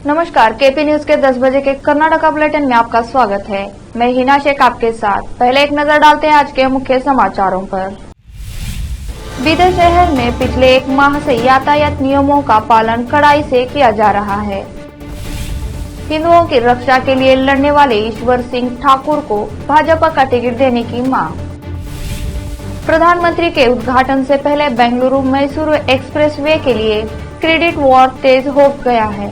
नमस्कार, KP news के 10 बजे के कर्नाटका बुलेटिन में आपका स्वागत है। मैं हिना शेख आपके साथ। पहले एक नजर डालते हैं आज के मुख्य समाचारों पर। बीदर शहर में पिछले एक माह से यातायात नियमों का पालन कड़ाई से किया जा रहा है। हिंदुओं की रक्षा के लिए लड़ने वाले ईश्वर सिंह ठाकुर को भाजपा का टिकट देने की मांग। प्रधानमंत्री के उद्घाटन से पहले बेंगलुरु मैसूरू एक्सप्रेसवे के लिए क्रेडिट वॉर तेज हो गया है।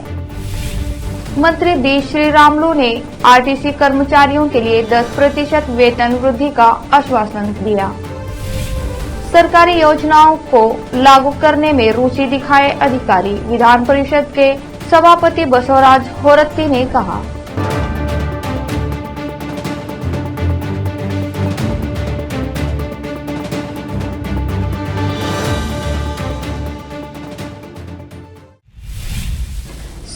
मंत्री बी श्रीरामुलु ने आरटीसी कर्मचारियों के लिए 10% वेतन वृद्धि का आश्वासन दिया। सरकारी योजनाओं को लागू करने में रुचि दिखाए अधिकारी, विधान परिषद के सभापति बसवराज होरत्ती ने कहा।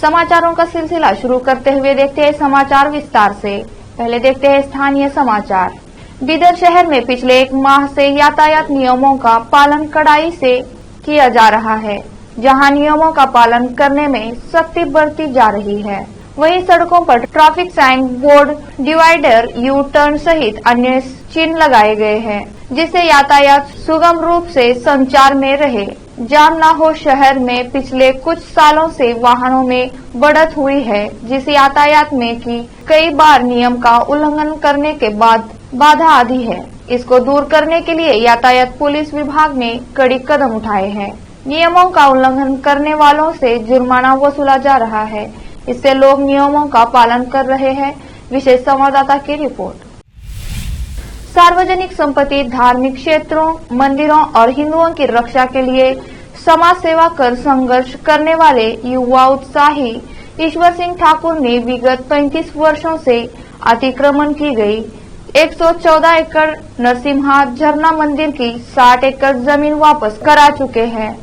समाचारों का सिलसिला शुरू करते हुए देखते हैं समाचार विस्तार से। पहले देखते हैं स्थानीय समाचार। बीदर शहर में पिछले एक माह से यातायात नियमों का पालन कड़ाई से किया जा रहा है। जहां नियमों का पालन करने में सख्ती बरती जा रही है, वहीं सड़कों पर traffic sign board, divider, U turn सहित अन्य चिन्ह लगाए गए हैं, जिससे यातायात सुगम रूप से संचार में रहे। जाम न हो। शहर में पिछले कुछ सालों से वाहनों में बढ़त हुई है, जिस यातायात में की कई बार नियम का उल्लंघन करने के बाद बाधा आती है। इसको दूर करने के लिए यातायात पुलिस विभाग ने कड़ी कदम उठाए हैं। नियमों का उल्लंघन करने वालों से जुर्माना वसूला जा रहा है। इससे लोग नियमों का पालन कर रहे हैं। विशेष संवाददाता की रिपोर्ट। सार्वजनिक संपत्ति, धार्मिक क्षेत्रों, मंदिरों और हिंदुओं की रक्षा के लिए समाज सेवा कर संघर्ष करने वाले युवा उत्साही ईश्वर सिंह ठाकुर ने विगत 35 वर्षों से अतिक्रमण की गई 114 एकड़ नरसिम्हा झरना मंदिर की 60 एकड़ जमीन वापस करा चुके हैं।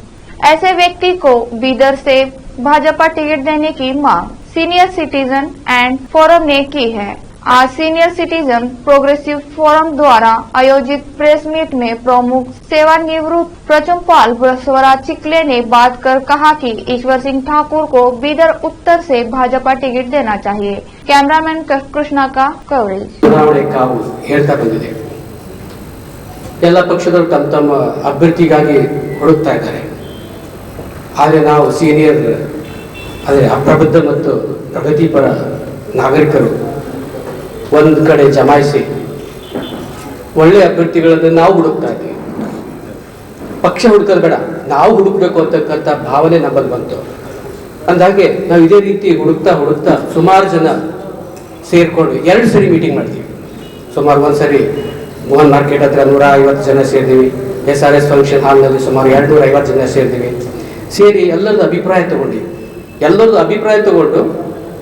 ऐसे व्यक्ति को बीदर से भाजपा टिकट देने की मांग सीनियर सिटीजन एंड फोरम ने की है। आज सीनियर सिटीजन प्रोग्रेसिव फोरम द्वारा आयोजित प्रेस मीट में प्रमुख सेवानिवृत्त प्रचुमपाल बसवराज चिकले ने बात कर कहा कि ईश्वर सिंह ठाकुर को बीदर उत्तर से भाजपा टिकट देना चाहिए। कैमरामैन कृष्णा का कवरेज। ಚುನಾವಣೆ ಕಾವು ಹೇಳ್ತಾ ಬಂದಿದೆ। ಎಲ್ಲ ಪಕ್ಷದವರು ತಮ್ಮ ಅಭ್ಯರ್ಥಿಗಾಗಿ ಹುಡುಕ್ತಾ ಇದ್ದಾರೆ। ಆದರೆ ನಾವು ಸೀನಿಯರ್ ಅಪ್ರಬುದ್ಧ ಮತ್ತು ಪ್ರಗತಿಪರ ನಾಗರಿಕರು ಒಂದು ಕಡೆ ಜಮಾಯಿಸಿ ಒಳ್ಳೆ ಅಭ್ಯರ್ಥಿಗಳನ್ನು ನಾವು ಹುಡುಕ್ತಾ ಇದ್ದೀವಿ। ಪಕ್ಷ ಹುಡುಕೋದು ಬೇಡ, ನಾವು ಹುಡುಕಬೇಕು ಅಂತಕ್ಕಂಥ ಭಾವನೆ ನಮ್ಮಲ್ಲಿ ಬಂತು। ಅಂದಾಗೆ ನಾವು ಇದೇ ರೀತಿ ಹುಡುಕ್ತಾ ಸುಮಾರು ಜನ ಸೇರ್ಕೊಂಡು 2 ಸರಿ ಮೀಟಿಂಗ್ ಮಾಡ್ತೀವಿ। ಸುಮಾರು ಒಂದು ಸರಿ ಮೋಹನ್ ಮಾರ್ಕೆಟ್ ಹತ್ರ 150 ಜನ ಸೇರಿದೀವಿ। SRS ಫಂಕ್ಷನ್ ಹಾಲ್ನಲ್ಲಿ ಸುಮಾರು 250 ಜನ ಸೇರಿ ಎಲ್ಲರದ್ದು ಅಭಿಪ್ರಾಯ ತಗೊಂಡು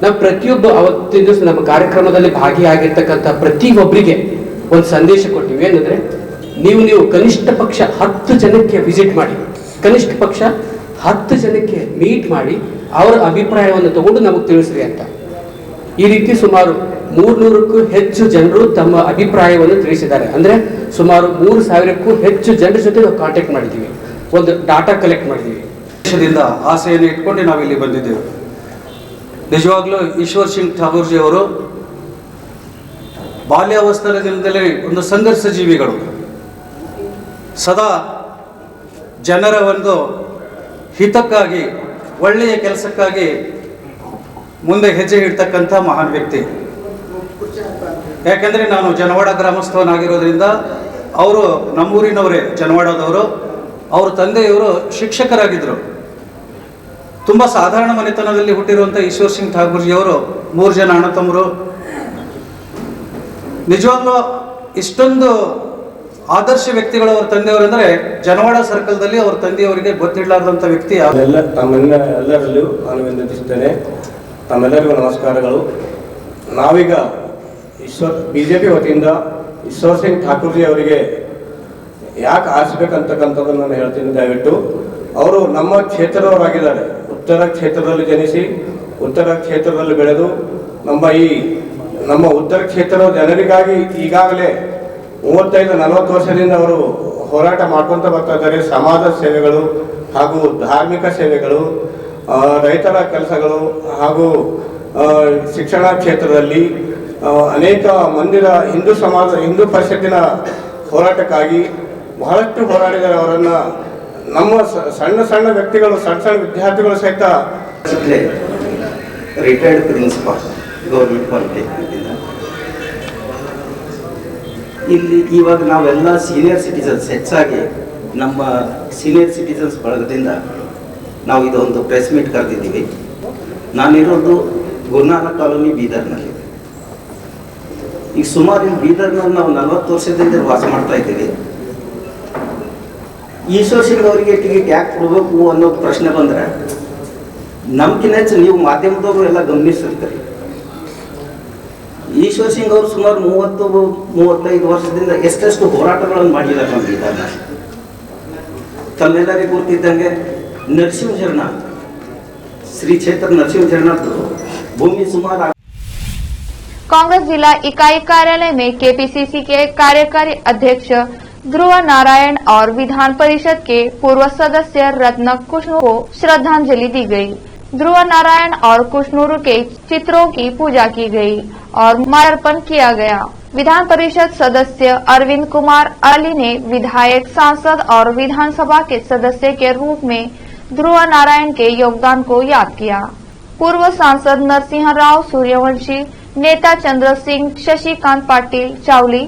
ನಾವು ಪ್ರತಿಯೊಬ್ಬ ಅವತ್ತಿನ ದಿವಸ ನಮ್ಮ ಕಾರ್ಯಕ್ರಮದಲ್ಲಿ ಭಾಗಿಯಾಗಿರ್ತಕ್ಕಂಥ ಪ್ರತಿಯೊಬ್ಬರಿಗೆ ಒಂದು ಸಂದೇಶ ಕೊಟ್ಟಿವಿ। ಏನಂದ್ರೆ ನೀವು ಕನಿಷ್ಠ ಪಕ್ಷ 10 ಜನಕ್ಕೆ ವಿಸಿಟ್ ಮಾಡಿ, ಕನಿಷ್ಠ ಪಕ್ಷ 10 ಜನಕ್ಕೆ ಮೀಟ್ ಮಾಡಿ ಅವರ ಅಭಿಪ್ರಾಯವನ್ನು ತಗೊಂಡು ನಮಗೆ ತಿಳಿಸ್ರಿ ಅಂತ। ಈ ರೀತಿ ಸುಮಾರು 300ಕ್ಕೂ ಹೆಚ್ಚು ಜನರು ತಮ್ಮ ಅಭಿಪ್ರಾಯವನ್ನು ತಿಳಿಸಿದ್ದಾರೆ। ಅಂದ್ರೆ ಸುಮಾರು 3000ಕ್ಕೂ ಹೆಚ್ಚು ಜನರ ಜೊತೆ ನಾವು ಕಾಂಟ್ಯಾಕ್ಟ್ ಮಾಡಿದ್ದೀವಿ, ಒಂದು ಡಾಟಾ ಕಲೆಕ್ಟ್ ಮಾಡಿದ್ದೀವಿ। ದೇಶದಿಂದ ಆಸೆಯನ್ನು ಇಟ್ಕೊಂಡು ನಾವು ಇಲ್ಲಿ ಬಂದಿದ್ದೇವೆ। ನಿಜವಾಗ್ಲೂ ಈಶ್ವರ್ ಸಿಂಗ್ ಠಾಕೂರ್ಜಿ ಅವರು ಬಾಲ್ಯಾವಸ್ಥೆಯಿಂದಲೇ ಒಂದು ಸಂಘರ್ಷ ಜೀವಿಗಳು, ಸದಾ ಜನರ ಒಂದು ಹಿತಕ್ಕಾಗಿ, ಒಳ್ಳೆಯ ಕೆಲಸಕ್ಕಾಗಿ ಮುಂದೆ ಹೆಜ್ಜೆ ಇಡ್ತಕ್ಕಂಥ ಮಹಾನ್ ವ್ಯಕ್ತಿ। ಯಾಕೆಂದರೆ ನಾನು ಜನವಾಡ ಗ್ರಾಮಸ್ಥವನಾಗಿರೋದ್ರಿಂದ ಅವರು ನಮ್ಮೂರಿನವರೇ, ಜನವಾಡದವರು। ಅವ್ರ ತಂದೆಯವರು ಶಿಕ್ಷಕರಾಗಿದ್ದರು। ತುಂಬ ಸಾಧಾರಣ ಮನೆತನದಲ್ಲಿ ಹುಟ್ಟಿರುವಂಥ ಈಶ್ವರ್ ಸಿಂಗ್ ಠಾಕೂರ್ಜಿ ಅವರು 3 ಜನ ಅಣ್ಣ ತಮ್ಮರು। ನಿಜವಾಗ್ಲೂ ಇಷ್ಟೊಂದು ಆದರ್ಶ ವ್ಯಕ್ತಿಗಳು ಅವ್ರ ತಂದೆಯವರಂದರೆ ಜನವಾಡ ಸರ್ಕಲ್ದಲ್ಲಿ ಅವ್ರ ತಂದೆಯವರಿಗೆ ಗೊತ್ತಿರಲಾರ್ದಂಥ ವ್ಯಕ್ತಿ ಎಲ್ಲರಲ್ಲೂ ನಾನು ವಿನಂತಿಸುತ್ತೇನೆ। ತಮ್ಮೆಲ್ಲರಿಗೂ ನಮಸ್ಕಾರಗಳು। ನಾವೀಗ ಬಿಜೆಪಿ ವತಿಯಿಂದ ಈಶ್ವರ್ ಸಿಂಗ್ ಠಾಕೂರ್ಜಿ ಅವರಿಗೆ ಯಾಕೆ ಆರಿಸಬೇಕಂತಕ್ಕಂಥದ್ದನ್ನು ನಾನು ಹೇಳ್ತೀನಿ। ದಯವಿಟ್ಟು ಅವರು ನಮ್ಮ ಕ್ಷೇತ್ರದವರಾಗಿದ್ದಾರೆ। ಉತ್ತರ ಕ್ಷೇತ್ರದಲ್ಲಿ ಜನಿಸಿ ಉತ್ತರ ಕ್ಷೇತ್ರದಲ್ಲಿ ಬೆಳೆದು ನಮ್ಮ ಉತ್ತರ ಕ್ಷೇತ್ರದ ಜನರಿಗಾಗಿ ಈಗಾಗಲೇ 35-40 ವರ್ಷದಿಂದ ಅವರು ಹೋರಾಟ ಮಾಡ್ಕೊಂತ ಬರ್ತಾ ಇದ್ದಾರೆ। ಸಮಾಜ ಸೇವೆಗಳು ಹಾಗೂ ಧಾರ್ಮಿಕ ಸೇವೆಗಳು ರೈತರ ಕೆಲಸಗಳು ಹಾಗೂ ಶಿಕ್ಷಣ ಕ್ಷೇತ್ರದಲ್ಲಿ ಅನೇಕ ಮಂದಿರ ಹಿಂದೂ ಪರಿಷತ್ತಿನ ಹೋರಾಟಕ್ಕಾಗಿ ಬಹಳಷ್ಟು ಹೋರಾಡಿದರೆ ಅವರನ್ನು ನಮ್ಮ ಸಣ್ಣ ಸಣ್ಣ ವ್ಯಕ್ತಿಗಳು ಸಣ್ಣ ವಿದ್ಯಾರ್ಥಿಗಳು ಸಹಿತ ರಿಟೈರ್ಡ್ ಪ್ರಿನ್ಸಿಪಾಲ್ ಗೌರ್ಮೆಂಟ್ ಪಾಲಿಟೆಕ್ನಿಕ್ ಇಲ್ಲಿ ಇವಾಗ ನಾವೆಲ್ಲ ಸೀನಿಯರ್ ಸಿಟಿಸನ್ಸ್ ಹೆಚ್ಚಾಗಿ ನಮ್ಮ ಸೀನಿಯರ್ ಸಿಟಿಸನ್ಸ್ ಬಳಗದಿಂದ ನಾವು ಇದೊಂದು ಪ್ರೆಸ್ ಮೀಟ್ ಕರೆದಿದ್ದೀವಿ. ನಾನಿರೋದು ಗುರುನಾನಕ್ ಕಾಲೋನಿ ಬೀದರ್ನಲ್ಲಿ. ಈಗ ಸುಮಾರು ಇಲ್ಲಿ ಬೀದರ್ನಲ್ಲಿ ನಾವು 40 ವರ್ಷದಿಂದ ವಾಸ ಮಾಡ್ತಾ ಇದ್ದೀವಿ. ಈಶ್ವರ್ ಸಿಂಗ್ ಅವರಿಗೆ ಟಿಕೆಟ್ ಯಾಕೆ ಕೊಡಬೇಕು ಅನ್ನೋ ಪ್ರಶ್ನೆ ಬಂದರೆ ನಮ್ಗಿಂತ ಹೆಚ್ಚು ನೀವು ಮಾಧ್ಯಮದವರು ಎಲ್ಲ ಗಮನಿಸಿರ್ತೀರಿ. ಈಶ್ವರ್ ಸಿಂಗ್ ಅವರು ಸುಮಾರು 30-35 ವರ್ಷದಿಂದ ಎಷ್ಟೆಷ್ಟು ಹೋರಾಟಗಳನ್ನು ಮಾಡಿದ್ದಾರೆ ನಮ್ಮ ಬೀದರ್ನ. ತಮ್ಮೆಲ್ಲರಿಗೂ ಗೊತ್ತಿದ್ದಂಗೆ ನರಸಿಂಹ ಶರಣ श्री क्षेत्र नरसिंह शरण भूमि सुमार। कांग्रेस जिला इकाई कार्यालय में केपीसीसी के कार्यकारी अध्यक्ष ध्रुव नारायण और विधान परिषद के पूर्व सदस्य रत्न कुशनूर को श्रद्धांजलि दी गई। ध्रुव नारायण और कुशनूर के चित्रों की पूजा की गई और माल्यार्पण किया गया। विधान परिषद सदस्य अरविंद कुमार अली ने विधायक, सांसद और विधानसभा के सदस्य के रूप में ध्रुव नारायण के योगदान को याद किया। पूर्व सांसद नरसिंह राव सूर्यवंशी, नेता चंद्र सिंह, शशिकांत पाटिल चावली,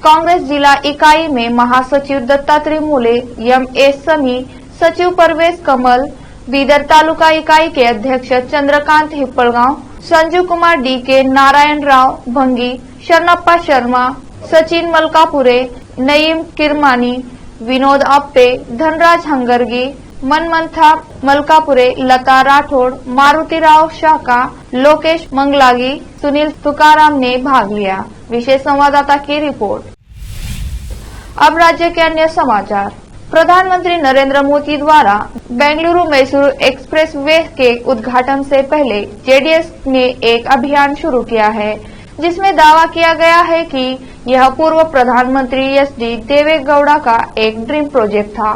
कांग्रेस जिला इकाई में महासचिव दत्तात्रेय मूले, एम.एस. समी, सचिव परवेश कमल, बीदर तालुका इकाई के अध्यक्ष चंद्रकांत हिप्पलगांव, संजू कुमार डी.के. नारायण राव भंगी, शरणप्पा शर्मा, सचिन मलकापुरे, नईम किरमानी, विनोद अप्पे, धनराज हंगरगी, मनमंथा मलकापुरे, लता राठौड़, मारुतिराव शाका, लोकेश मंगलागी, सुनील तुकाराम ने भाग लिया। विशेष संवाददाता की रिपोर्ट। अब राज्य के अन्य समाचार। प्रधानमंत्री नरेंद्र मोदी द्वारा बेंगलुरु मैसूर एक्सप्रेस वे के उद्घाटन से पहले जेडीएस ने एक अभियान शुरू किया है, जिसमें दावा किया गया है कि यह पूर्व प्रधानमंत्री एच.डी. देवेगौड़ा का एक ड्रीम प्रोजेक्ट था।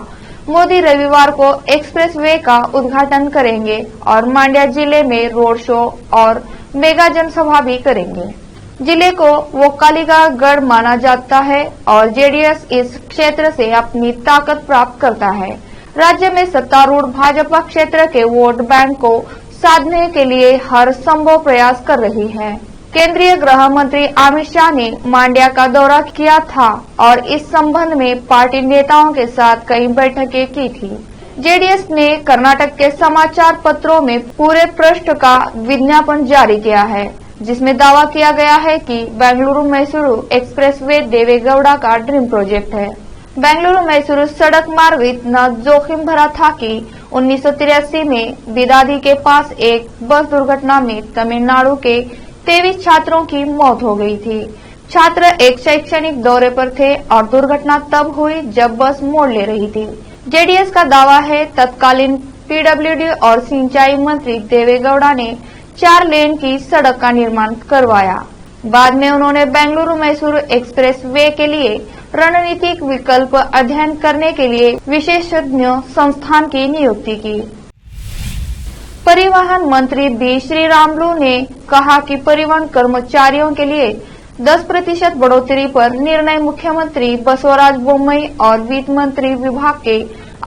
मोदी रविवार को एक्सप्रेस वे का उद्घाटन करेंगे और मांड्या जिले में रोड शो और मेगा जनसभा भी करेंगे। जिले को वोक्कालिका गढ़ माना जाता है और जेडीएस इस क्षेत्र से अपनी ताकत प्राप्त करता है। राज्य में सत्तारूढ़ भाजपा क्षेत्र के वोट बैंक को साधने के लिए हर संभव प्रयास कर रही है। केंद्रीय गृह मंत्री अमित शाह ने मांड्या का दौरा किया था और इस संबंध में पार्टी नेताओं के साथ कई बैठकें की थी। जेडीएस ने कर्नाटक के समाचार पत्रों में पूरे पृष्ठ का विज्ञापन जारी किया है, जिसमें दावा किया गया है कि बेंगलुरु मैसूरू एक्सप्रेसवे देवेगौड़ा का ड्रीम प्रोजेक्ट है। बेंगलुरु मैसूरू सड़क मार्ग इतना जोखिम भरा था कि 1983 में बिदादी के पास एक बस दुर्घटना में तमिलनाडु के 23 छात्रों की मौत हो गई थी। छात्र एक शैक्षणिक दौरे पर थे और दुर्घटना तब हुई जब बस मोड़ ले रही थी। जेडीएस का दावा है तत्कालीन पीडब्ल्यूडी और सिंचाई मंत्री देवेगौड़ा ने 4 लेन की सड़क का निर्माण करवाया। बाद में उन्होंने बेंगलुरु मैसूर एक्सप्रेस वे के लिए रणनीतिक विकल्प अध्ययन करने के लिए विशेषज्ञ संस्थान की नियुक्ति की। परिवहन मंत्री बी श्रीरामुलु ने कहा कि परिवहन कर्मचारियों के लिए 10% बढ़ोतरी पर निर्णय मुख्यमंत्री बसवराज बोम्मई और वित्त मंत्री विभाग के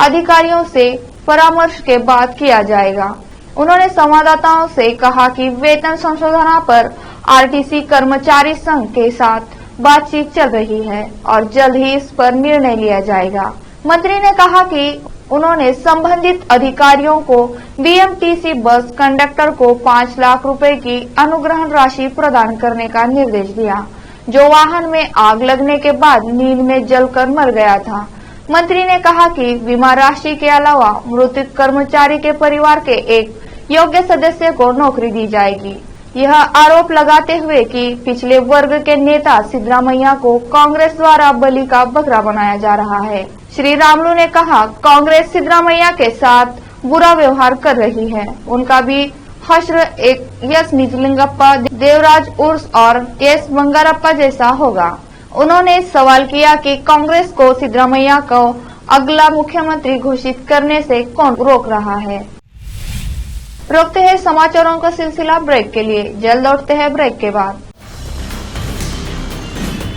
अधिकारियों से परामर्श के बाद किया जाएगा। उन्होंने संवाददाताओं से कहा कि वेतन संशोधन पर आरटीसी कर्मचारी संघ के साथ बातचीत चल रही है और जल्द ही इस पर निर्णय लिया जाएगा। मंत्री ने कहा कि उन्होंने संबंधित अधिकारियों को बीएमटीसी बस कंडक्टर को 5 लाख रुपए की अनुग्रहण राशि प्रदान करने का निर्देश दिया, जो वाहन में आग लगने के बाद नींद में जलकर मर गया था। मंत्री ने कहा कि बीमा राशि के अलावा मृतक कर्मचारी के परिवार के एक योग्य सदस्य को नौकरी दी जाएगी। यह आरोप लगाते हुए कि पिछले वर्ग के नेता सिद्धरामैया को कांग्रेस द्वारा बलि का बकरा बनाया जा रहा है। श्री रामुलु ने कहा, कांग्रेस सिद्धरामैया के साथ बुरा व्यवहार कर रही है। उनका भी हश्र एक एस निजलिंगप्पा, देवराज उर्स और एस बंगारप्पा जैसा होगा। उन्होंने सवाल किया कि कांग्रेस को सिद्धरामैया को अगला मुख्यमंत्री घोषित करने से कौन रोक रहा है। रोकते हैं समाचारों का सिलसिला ब्रेक के लिए, जल्द लौटते हैं ब्रेक के बाद।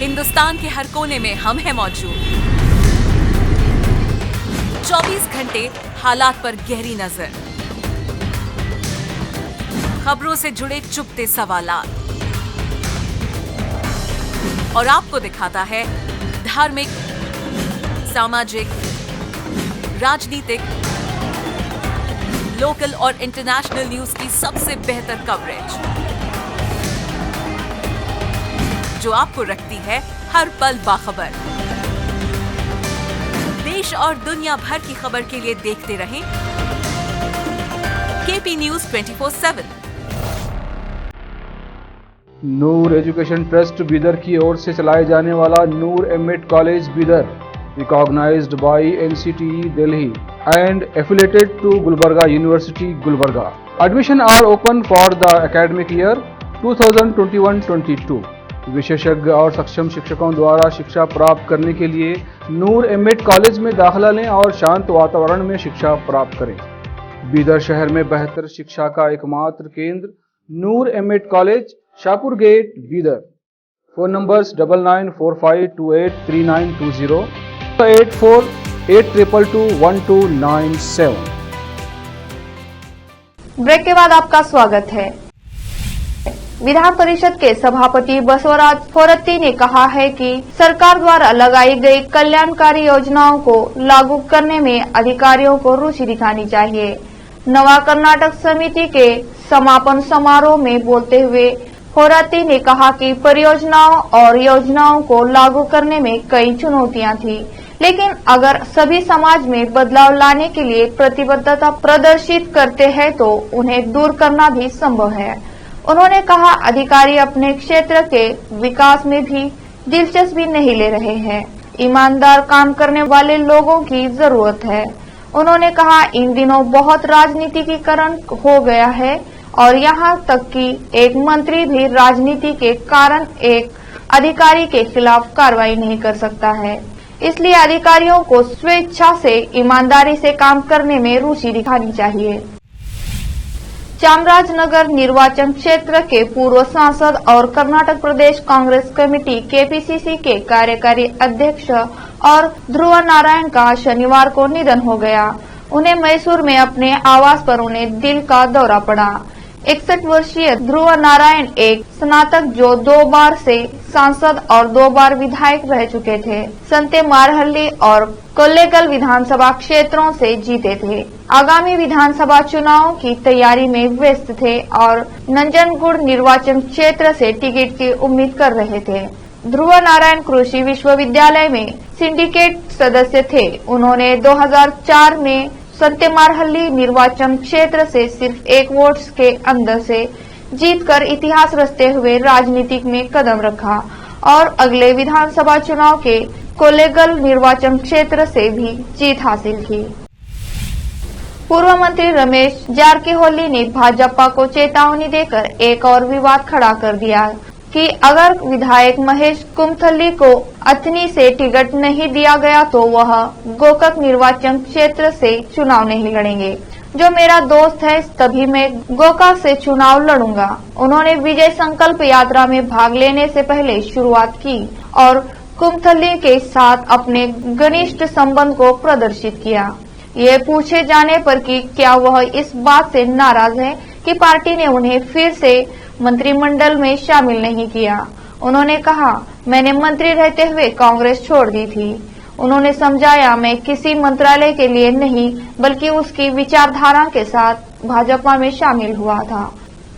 हिंदुस्तान के हर कोने में हम हैं मौजूद। 24 घंटे हालात पर गहरी नजर, खबरों से जुड़े चुपते सवालात और आपको दिखाता है धार्मिक, सामाजिक, राजनीतिक, लोकल और इंटरनेशनल न्यूज की सबसे बेहतर कवरेज, जो आपको रखती है हर पल बाखबर। देश और दुनिया भर की खबर के लिए देखते रहें KP news 24/7। Noor education trust Bidar की ओर से चलाए जाने वाला Noor MEd college Bidar, recognized by NCTE Delhi and affiliated to Gulbarga University, Gulbarga. Admission are open for the academic year 2021-22. विशेषज्ञ और सक्षम शिक्षकों द्वारा शिक्षा प्राप्त करने के लिए नूर एमएड कॉलेज में दाखिला लें और शांत वातावरण में शिक्षा प्राप्त करें। बीदर शहर में बेहतर शिक्षा का एकमात्र केंद्र Noor MEd college, Shahpur gate, Bidar. Phone numbers 9945283920, 8482221297। Break के बाद आपका स्वागत है। विधान परिषद के सभापति बसवराज फोरत्ती ने कहा है कि सरकार द्वारा लगाई गई कल्याणकारी योजनाओं को लागू करने में अधिकारियों को रुचि दिखानी चाहिए। नवा कर्नाटक समिति के समापन समारोह में बोलते हुए फोरत्ती ने कहा कि परियोजनाओं और योजनाओं को लागू करने में कई चुनौतियां थी, लेकिन अगर सभी समाज में बदलाव लाने के लिए प्रतिबद्धता प्रदर्शित करते हैं तो उन्हें दूर करना भी संभव है। उन्होंने कहा अधिकारी अपने क्षेत्र के विकास में भी दिलचस्पी नहीं ले रहे हैं, ईमानदार काम करने वाले लोगों की जरूरत है। उन्होंने कहा इन दिनों बहुत राजनीतिकीकरण हो गया है और यहाँ तक कि एक मंत्री भी राजनीति के कारण एक अधिकारी के खिलाफ कार्रवाई नहीं कर सकता है। इसलिए अधिकारियों को स्वेच्छा से ईमानदारी से काम करने में रुचि दिखानी चाहिए। चामराजनगर निर्वाचन क्षेत्र के पूर्व सांसद और कर्नाटक प्रदेश कांग्रेस कमेटी केपीसीसी के कार्यकारी अध्यक्ष और ध्रुव नारायण का शनिवार को निधन हो गया। उन्हें मैसूर में अपने आवास पर उन्हें दिल का दौरा पड़ा। 61 वर्षीय ध्रुव नारायण एक स्नातक जो 2 बार से सांसद और 2 बार विधायक रह चुके थे। संते मारहल्ली और कोल्लेगल विधानसभा क्षेत्रों से जीते थे। आगामी विधानसभा चुनावों की तैयारी में व्यस्त थे और नंजनगुड़ निर्वाचन क्षेत्र से टिकट की उम्मीद कर रहे थे। ध्रुव नारायण कृषि विश्वविद्यालय में सिंडिकेट सदस्य थे। उन्होंने 2004 में संतेमारहल्ली निर्वाचन क्षेत्र से सिर्फ 1 वोट के अंदर से जीतकर इतिहास रचते हुए राजनीति में कदम रखा और अगले विधानसभा चुनाव के कोलेगल निर्वाचन क्षेत्र से भी जीत हासिल की। पूर्व मंत्री रमेश जारकिहोली ने भाजपा को चेतावनी देकर एक और विवाद खड़ा कर दिया कि अगर विधायक महेश कुमथल्ली को अथनी से टिकट नहीं दिया गया तो वह गोकाक निर्वाचन क्षेत्र से चुनाव नहीं लड़ेंगे। जो मेरा दोस्त है तभी मैं गोकाक से चुनाव लड़ूंगा। उन्होंने विजय संकल्प यात्रा में भाग लेने से पहले शुरुआत की और कुमथल्ली के साथ अपने घनिष्ठ संबंध को प्रदर्शित किया। ये पूछे जाने पर कि क्या वह इस बात से नाराज है कि पार्टी ने उन्हें फिर से मंत्रिमंडल में शामिल नहीं किया, उन्होंने कहा मैंने मंत्री रहते हुए कांग्रेस छोड़ दी थी। उन्होंने समझाया मैं किसी मंत्रालय के लिए नहीं बल्कि उसकी विचारधारा के साथ भाजपा में शामिल हुआ था।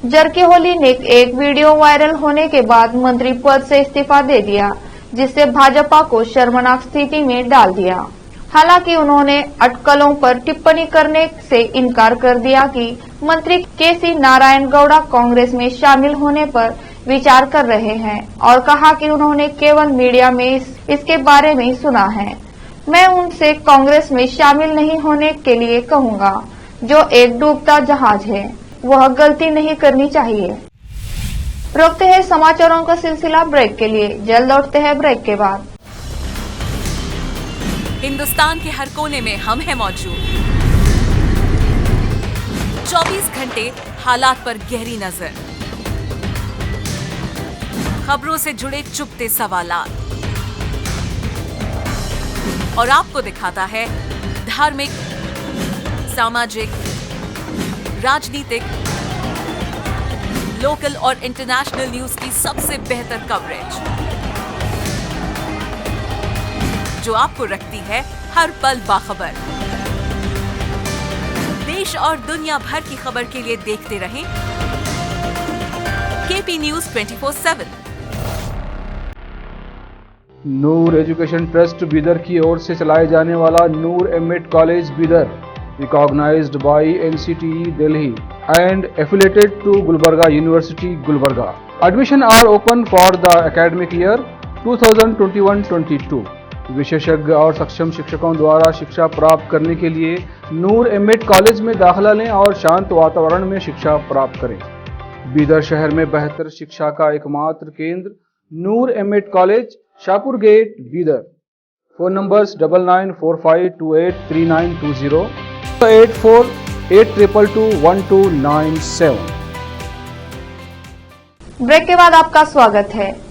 जारकिहोली ने एक वीडियो वायरल होने के बाद मंत्री पद से इस्तीफा दे दिया, जिससे भाजपा को शर्मनाक स्थिति में डाल दिया। हालांकि उन्होंने अटकलों पर टिप्पणी करने से इनकार कर दिया कि मंत्री केसी नारायण गौड़ा कांग्रेस में शामिल होने पर विचार कर रहे हैं और कहा कि उन्होंने केवल मीडिया में इसके बारे में सुना है। मैं उनसे कांग्रेस में शामिल नहीं होने के लिए कहूंगा। जो एक डूबता जहाज है वह गलती नहीं करनी चाहिए। रोकते हैं समाचारों का सिलसिला ब्रेक के लिए, जल्द लौटते हैं ब्रेक के बाद। हिंदुस्तान के हर कोने में हम हैं मौजूद। 24 घंटे हालात पर गहरी नजर, खबरों से जुड़े चुपते सवालात और आपको दिखाता है धार्मिक, सामाजिक, राजनीतिक, लोकल और इंटरनेशनल न्यूज की सबसे बेहतर कवरेज, जो आपको रखती है हर पल बाखबर। देश और दुनिया भर की खबर के लिए देखते रहें KP news 24/7। Noor education trust Bidar की ओर से चलाए जाने वाला Noor MEd college Bidar, recognized by NCTE Delhi and affiliated to Gulbarga University, Gulbarga. Admission are open for the academic year 2021-22. विशेषज्ञ और सक्षम शिक्षकों द्वारा शिक्षा प्राप्त करने के लिए नूर एमएड कॉलेज में दाखिला लें और शांत वातावरण में शिक्षा प्राप्त करें। बीदर शहर में बेहतर शिक्षा का एकमात्र केंद्र Noor MEd college, Shahpur gate, Bidar. Phone numbers 9945283920, 8482221297। Break के बाद आपका स्वागत है।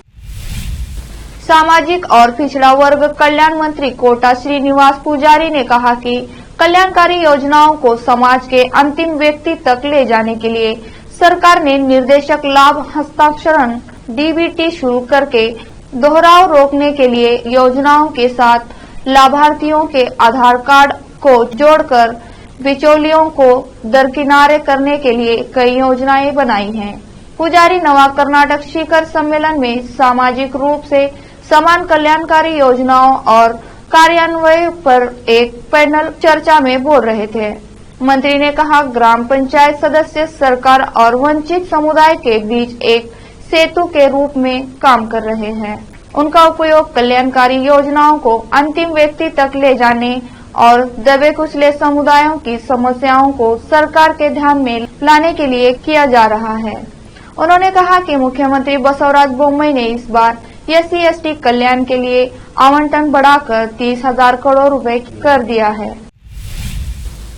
सामाजिक और पिछड़ा वर्ग कल्याण मंत्री कोटा श्रीनिवास पुजारी ने कहा कि कल्याणकारी योजनाओं को समाज के अंतिम व्यक्ति तक ले जाने के लिए सरकार ने निर्देशक लाभ हस्ताक्षरण डीबीटी शुरू करके दोहराव रोकने के लिए योजनाओं के साथ लाभार्थियों के आधार कार्ड को जोड़कर बिचौलियों को दरकिनारे करने के लिए कई योजनाएं बनाई हैं। पुजारी नवा कर्नाटक शिखर सम्मेलन में सामाजिक रूप से समान कल्याणकारी योजनाओं और कार्यान्वयन पर एक पैनल चर्चा में बोल रहे थे। मंत्री ने कहा, ग्राम पंचायत सदस्य सरकार और वंचित समुदाय के बीच एक सेतु के रूप में काम कर रहे हैं। उनका उपयोग कल्याणकारी योजनाओं को अंतिम व्यक्ति तक ले जाने और दबे कुचले समुदायों की समस्याओं को सरकार के ध्यान में लाने के लिए किया जा रहा है। उन्होंने कहा कि मुख्यमंत्री बसवराज बोम्मई ने इस बार SC/ST कल्याण के लिए आवंटन बढ़ाकर 30,000 करोड़ रुपए कर दिया है।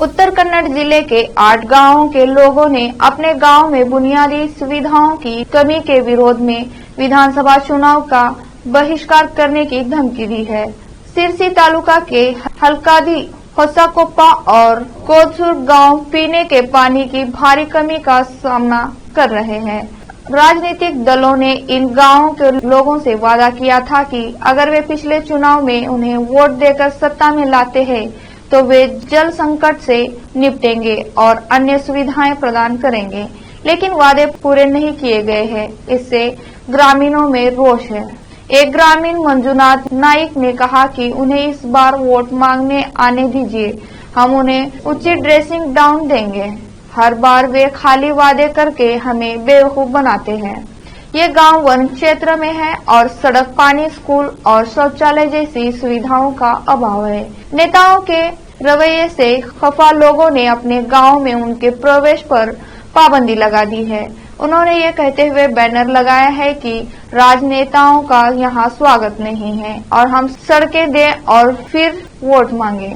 उत्तर कन्नड़ जिले के 8 गांवों के लोगों ने अपने गांव में बुनियादी सुविधाओं की कमी के विरोध में विधानसभा चुनाव का बहिष्कार करने की धमकी दी है। सिरसी तालुका के हलकादी, होसाकोप्पा और कोदसुर गांव पीने के पानी की भारी कमी का सामना कर रहे हैं। राजनीतिक दलों ने इन गांवों के लोगों से वादा किया था कि अगर वे पिछले चुनाव में उन्हें वोट देकर सत्ता में लाते हैं तो वे जल संकट से निपटेंगे और अन्य सुविधाएं प्रदान करेंगे, लेकिन वादे पूरे नहीं किए गए हैं। इससे ग्रामीणों में रोष है। एक ग्रामीण मंजुनाथ नाइक ने कहा कि उन्हें इस बार वोट मांगने आने दीजिए, हम उन्हें उचित ड्रेसिंग डाउन देंगे। हर बार वे खाली वादे करके हमें बेवकूफ बनाते हैं। ये गांव वन क्षेत्र में है और सड़क, पानी, स्कूल और शौचालय जैसी सुविधाओं का अभाव है। नेताओं के रवैये से खफा लोगों ने अपने गांव में उनके प्रवेश पर पाबंदी लगा दी है। उन्होंने ये कहते हुए बैनर लगाया है कि राजनेताओं का यहाँ स्वागत नहीं है और हम सड़कें दें और फिर वोट मांगे।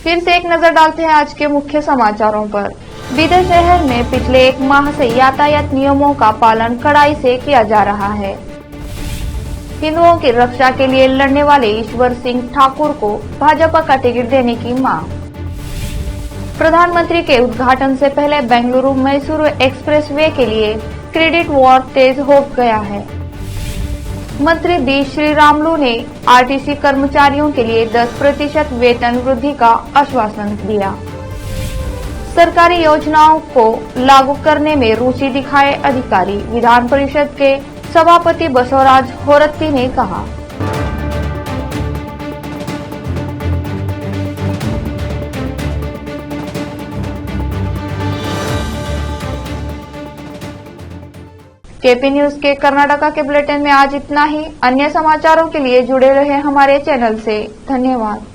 फिर से एक नजर डालते हैं आज के मुख्य समाचारों पर। बीदर शहर में पिछले 1 माह से यातायात नियमों का पालन कड़ाई से किया जा रहा है। हिंदुओं की रक्षा के लिए लड़ने वाले ईश्वर सिंह ठाकुर को भाजपा का टिकट देने की मांग। प्रधानमंत्री के उद्घाटन से पहले बेंगलुरु मैसूरू एक्सप्रेसवे के लिए क्रेडिट वॉर तेज हो गया है। मंत्री बी श्रीरामुलु ने आरटीसी कर्मचारियों के लिए 10% वेतन वृद्धि का आश्वासन दिया। सरकारी योजनाओं को लागू करने में रुचि दिखाए अधिकारी, विधान परिषद के सभापति बसवराज होरत्ती ने कहा। केपी न्यूज के कर्नाटका के बुलेटिन में आज इतना ही। अन्य समाचारों के लिए जुड़े रहे हमारे चैनल से। धन्यवाद।